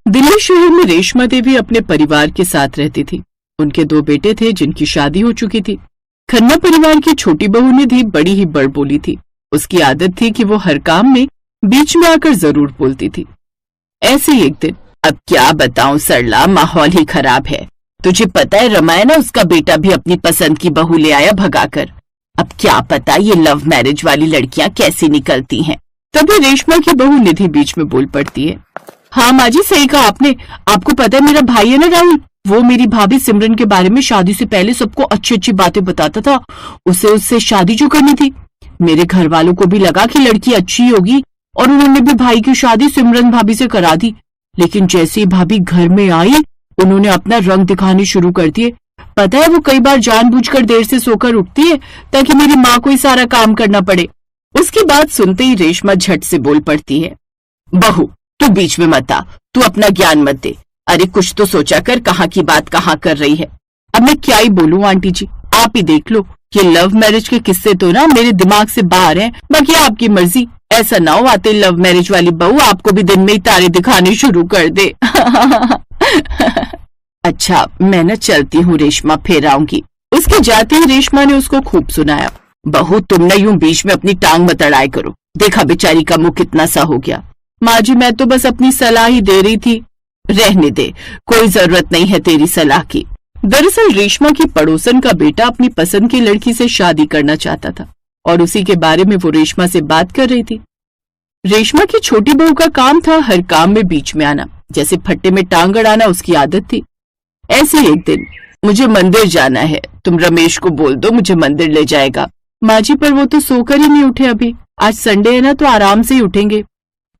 दिल्ली शहर में रेशमा देवी अपने परिवार के साथ रहती थी। उनके 2 बेटे थे जिनकी शादी हो चुकी थी। खन्ना परिवार की छोटी बहू निधि बड़ी ही बड़बोली थी। उसकी आदत थी कि वो हर काम में बीच में आकर जरूर बोलती थी। ऐसे ही एक दिन, अब क्या बताऊं सरला, माहौल ही खराब है। तुझे पता है रामायण, उसका बेटा भी अपनी पसंद की बहू ले आया भगाकर। अब क्या पता ये लव मैरिज वाली लड़कियां कैसी निकलती हैं। तभी रेशमा की बहू निधि बीच में बोल पड़ती है। हाँ माँ जी, सही कहा आपने। आपको पता है मेरा भाई है ना राहुल, वो मेरी भाभी सिमरन के बारे में शादी से पहले सबको अच्छी अच्छी बातें बताता था। उसे उससे शादी जो करनी थी। मेरे घर वालों को भी लगा कि लड़की अच्छी होगी और उन्होंने भी भाई की शादी सिमरन भाभी से करा दी। लेकिन जैसे ही भाभी घर में आई, उन्होंने अपना रंग दिखाने शुरू कर दिए। पता है वो कई बार जानबूझकर देर से सोकर उठती है ताकि मेरी माँ को ही सारा काम करना पड़े। उसकी बात सुनते ही रेशमा झट से बोल पड़ती है। बहू तू बीच में मत आ, तू अपना ज्ञान मत दे। अरे कुछ तो सोचा कर, कहाँ की बात कहाँ कर रही है। अब मैं क्या ही बोलूं आंटी जी, आप ही देख लो। ये लव मैरिज के किस्से तो ना मेरे दिमाग से बाहर हैं। बाकी आपकी मर्जी। ऐसा ना हो आते लव मैरिज वाली बहू आपको भी दिन में ही तारे दिखाने शुरू कर दे। अच्छा मैं न चलती हूँ रेशमा, फिर आऊंगी। उसके जाते ही रेशमा ने उसको खूब सुनाया। बहू तुम न यूं बीच में अपनी टांग मत अड़ाए करो। देखा बेचारी का मुंह कितना सा हो गया। माँ जी मैं तो बस अपनी सलाह ही दे रही थी। रहने दे, कोई जरूरत नहीं है तेरी सलाह की। दरअसल रेशमा की पड़ोसन का बेटा अपनी पसंद की लड़की से शादी करना चाहता था और उसी के बारे में वो रेशमा से बात कर रही थी। रेशमा की छोटी बहू का काम था हर काम में बीच में आना। जैसे फट्टे में टांग अड़ाना उसकी आदत थी। ऐसे एक दिन, मुझे मंदिर जाना है, तुम रमेश को बोल दो मुझे मंदिर ले जाएगा। माँ जी पर वो तो सोकर ही नहीं उठे अभी। आज संडे है ना, तो आराम से ही उठेंगे।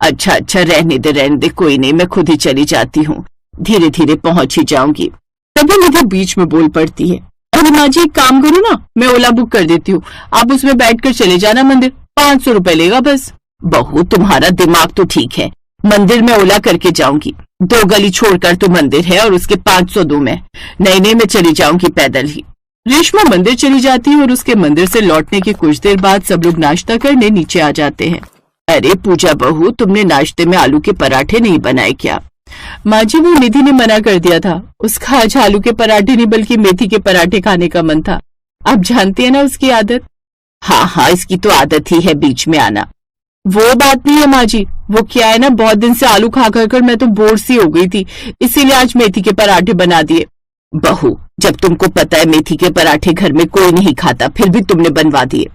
अच्छा रहने दे, कोई नहीं, मैं खुद ही चली जाती हूँ। धीरे धीरे पहुंच ही जाऊंगी। तभी मुझे बीच में बोल पड़ती है। अरे माँ जी एक काम करो ना, मैं ओला बुक कर देती हूँ, आप उसमें बैठकर चले जाना मंदिर। 500 रुपए लेगा बस। बहू तुम्हारा दिमाग तो ठीक है, मंदिर में ओला करके जाऊंगी। 2 गली छोड़कर तो मंदिर है और उसके 500 दूं मैं। नहीं मैं चली जाऊंगी पैदल ही। रेशमा मंदिर चली जाती है और उसके मंदिर से लौटने के कुछ देर बाद सब लोग नाश्ता करने नीचे आ जाते हैं। अरे पूजा बहू, तुमने नाश्ते में आलू के पराठे नहीं बनाए क्या? माँ जी वो निधि ने मना कर दिया था। उसका आज आलू के पराठे नहीं बल्कि मेथी के पराठे खाने का मन था। आप जानती है ना उसकी आदत। हाँ इसकी तो आदत ही है बीच में आना। वो बात नहीं है माँ जी, वो क्या है ना, बहुत दिन से आलू खा कर मैं तो बोर सी हो गई थी, इसीलिए आज मेथी के पराठे बना दिए। बहू जब तुमको पता है मेथी के पराठे घर में कोई नहीं खाता, फिर भी तुमने बनवा दिए।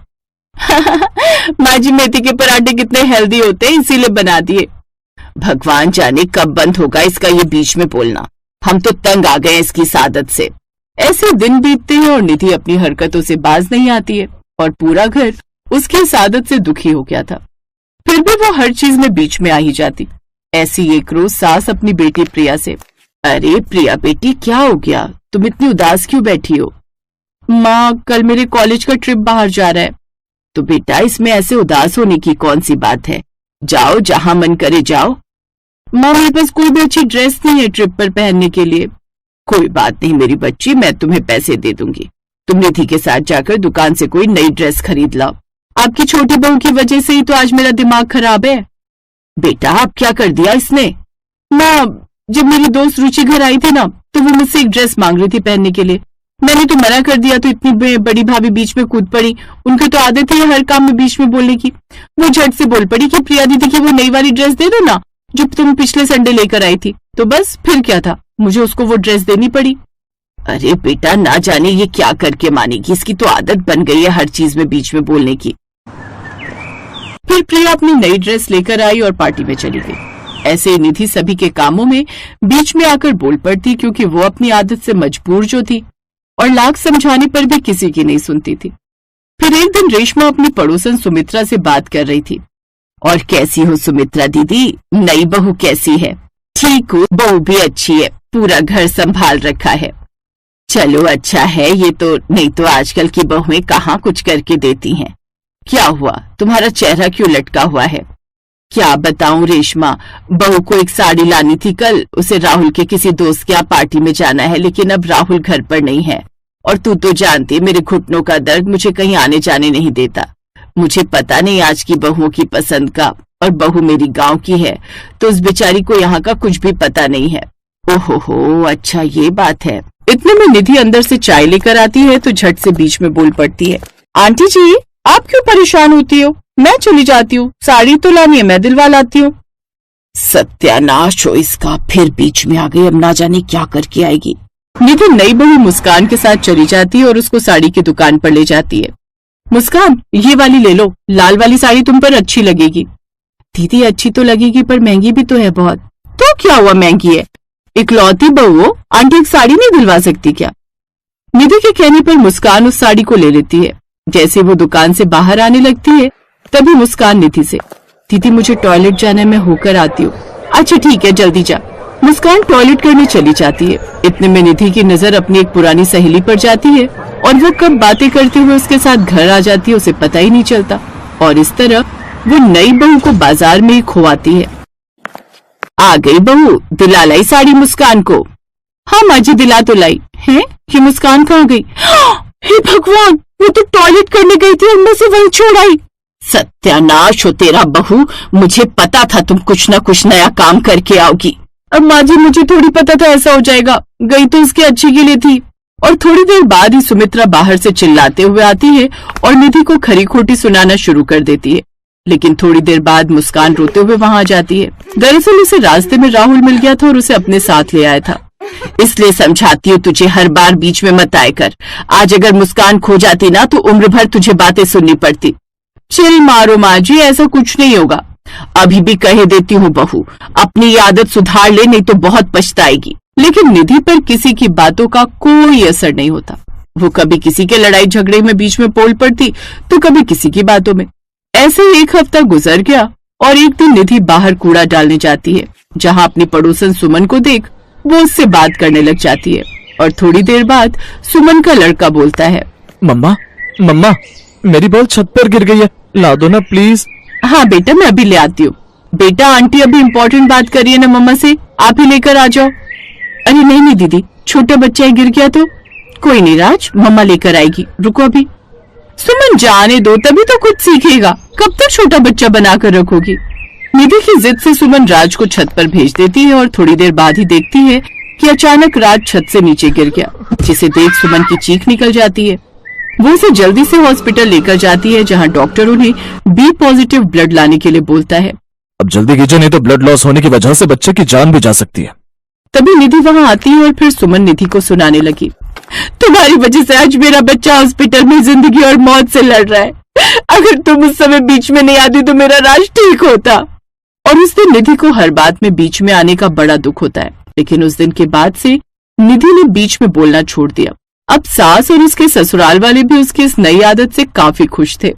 माँ जी मेथी के पराठे कितने हेल्दी होते हैं, इसीलिए बना दिए। भगवान जाने कब बंद होगा इसका ये बीच में बोलना। हम तो तंग आ गए इसकी इस आदत से। ऐसे दिन बीतते हैं और निधि अपनी हरकतों से बाज नहीं आती है और पूरा घर उसकी इस आदत से दुखी हो गया था। फिर भी वो हर चीज में बीच में आ ही जाती। ऐसी एक रोज सास अपनी बेटी प्रिया से, अरे प्रिया बेटी क्या हो गया, तुम इतनी उदास क्यों बैठी हो? माँ कल मेरे कॉलेज का ट्रिप बाहर जा रहा है। तो बेटा इसमें ऐसे उदास होने की कौन सी बात है, जाओ जहां मन करे जाओ। माँ मेरे पास कोई भी अच्छी ड्रेस नहीं है ट्रिप पर पहनने के लिए। कोई बात नहीं मेरी बच्ची, मैं तुम्हें पैसे दे दूंगी। तुम निधि के साथ जाकर दुकान से कोई नई ड्रेस खरीद लाओ। आपकी छोटी बहू की वजह से ही तो आज मेरा दिमाग खराब है। बेटा अब क्या कर दिया इसने? माँ जब मेरी दोस्त रुचि घर आई थी ना, तो वो मुझसे एक ड्रेस मांग रही थी पहनने के लिए। मैंने तो मना कर दिया तो इतनी बड़ी भाभी बीच में कूद पड़ी। उनकी तो आदत है हर काम में बीच में बोलने की। वो झट से बोल पड़ी कि प्रिया दीदी की वो नई वाली ड्रेस दे दो ना, जो तुम पिछले संडे लेकर आई थी। तो बस फिर क्या था, मुझे उसको वो ड्रेस देनी पड़ी। अरे बेटा ना जाने ये क्या करके मानेगी, इसकी तो आदत बन गई है हर चीज में बीच में बोलने की। फिर प्रिया अपनी नई ड्रेस लेकर आई और पार्टी में चली गई। ऐसे ही निधि सभी के कामों में बीच में आकर बोल पड़ती क्योंकि वो अपनी आदत से मजबूर जो थी और लाख समझाने पर भी किसी की नहीं सुनती थी। फिर एक दिन रेशमा अपनी पड़ोसन सुमित्रा से बात कर रही थी। और कैसी हो सुमित्रा दीदी, नई बहू कैसी है? ठीक हूँ, बहू भी अच्छी है, पूरा घर संभाल रखा है। चलो अच्छा है ये तो, नहीं तो आजकल की बहुएं कहाँ कुछ करके देती हैं। क्या हुआ, तुम्हारा चेहरा क्यों लटका हुआ है? क्या बताऊं रेशमा, बहू को एक साड़ी लानी थी कल, उसे राहुल के किसी दोस्त के यहाँ पार्टी में जाना है, लेकिन अब राहुल घर पर नहीं है। और तू तो जानती मेरे घुटनों का दर्द मुझे कहीं आने जाने नहीं देता। मुझे पता नहीं आज की बहुओं की पसंद का, और बहू मेरी गांव की है, तो उस बेचारी को यहाँ का कुछ भी पता नहीं है। ओहो, अच्छा ये बात है। इतने में निधि अंदर से चाय लेकर आती है तो झट से बीच में बोल पड़ती है, आंटी जी आप क्यों परेशान होती हो, मैं चली जाती हूँ, साड़ी तो लानी है, मैं दिलवा लाती हूँ। सत्यानाश हो इसका, फिर बीच में आ गई, अब ना जाने क्या करके आएगी। निधि नई बहू मुस्कान के साथ चली जाती है और उसको साड़ी की दुकान पर ले जाती है। मुस्कान ये वाली ले लो, लाल वाली साड़ी तुम पर अच्छी लगेगी। दीदी अच्छी तो लगेगी पर महंगी भी तो है बहुत। तो क्या हुआ, महंगी है, इकलौती बहू हो, आंटी एक साड़ी नहीं दिलवा सकती क्या? निधि के कहने पर मुस्कान उस साड़ी को ले लेती है। जैसे वो दुकान से बाहर आने लगती है तभी मुस्कान निधि से, दीदी मुझे टॉयलेट जाना है, मैं होकर आती हूँ। अच्छा ठीक है, जल्दी जा। मुस्कान टॉयलेट करने चली जाती है। इतने में निधि की नजर अपनी एक पुरानी सहेली पर जाती है और वो कब बातें करते हुए उसके साथ घर आ जाती है उसे पता ही नहीं चलता, और इस तरह वो नई बहू को बाजार में ही खोवाती है। आ गई बहू, दिला लाई साड़ी मुस्कान को? हाँ माँ जी दिला तो लाई है। ये मुस्कान कहाँ गई? हे भगवान, वो तो टॉयलेट करने गई थी और मैं से वहीं छोड़ आई। सत्यानाश हो तेरा बहू, मुझे पता था तुम कुछ न कुछ नया काम करके आओगी। अब माँ जी मुझे थोड़ी पता था ऐसा हो जाएगा, गई तो उसके अच्छे के लिए थी। और थोड़ी देर बाद ही सुमित्रा बाहर से चिल्लाते हुए आती है और निधि को खरी खोटी सुनाना शुरू कर देती है। लेकिन थोड़ी देर बाद मुस्कान रोते हुए वहां आ जाती है। दरअसल उसे रास्ते में राहुल मिल गया था और उसे अपने साथ ले आया था। इसलिए समझाती हूँ तुझे, हर बार बीच में मत आए कर। आज अगर मुस्कान खो जाती ना तो उम्र भर तुझे बातें सुननी पड़ती। चिल मारो माँ जी, ऐसा कुछ नहीं होगा। अभी भी कह देती हूँ बहू, अपनी ये आदत सुधार ले, नहीं तो बहुत पछताएगी। लेकिन निधि पर किसी की बातों का कोई असर नहीं होता। वो कभी किसी के लड़ाई झगड़े में बीच में बोल पड़ती तो कभी किसी की बातों में। ऐसे ही एक हफ्ता गुजर गया और एक दिन निधि बाहर कूड़ा डालने जाती है, जहाँ अपनी पड़ोसन सुमन को देख वो उससे बात करने लग जाती है। और थोड़ी देर बाद सुमन का लड़का बोलता है, मम्मा मम्मा, मेरी बॉल छत पर गिर गई है, ला दो ना प्लीज। हाँ बेटा मैं अभी ले आती हूँ। बेटा आंटी अभी इम्पोर्टेंट बात करी है ना मम्मा से, आप ही लेकर आ जाओ। अरे नहीं नहीं दीदी, छोटा बच्चा ही गिर गया तो। कोई नहीं राज, मम्मा लेकर आएगी, रुको अभी। सुमन जाने दो, तभी तो कुछ सीखेगा, कब तक छोटा बच्चा बनाकर रखोगी। निधि की जिद से सुमन राज को छत पर भेज देती है और थोड़ी देर बाद ही देखती है कि अचानक राज छत से नीचे गिर गया, जिसे देख सुमन की चीख निकल जाती है। वो उसे जल्दी से हॉस्पिटल लेकर जाती है, जहां डॉक्टर उन्हें बी पॉजिटिव ब्लड लाने के लिए बोलता है। अब जल्दी कीजिए, नहीं तो ब्लड लॉस होने की वजह से बच्चे की जान भी जा सकती है। तभी निधि वहां आती है और फिर सुमन निधि को सुनाने लगी, तुम्हारी वजह से आज मेरा बच्चा हॉस्पिटल में जिंदगी और मौत से लड़ रहा है। अगर तुम उस समय बीच में नहीं आती तो मेरा राज ठीक होता। और उस दिन निधि को हर बात में बीच में आने का बड़ा दुख होता है। लेकिन उस दिन के बाद से निधि ने बीच में बोलना छोड़ दिया। अब सास और उसके ससुराल वाले भी उसकी इस नई आदत से काफी खुश थे।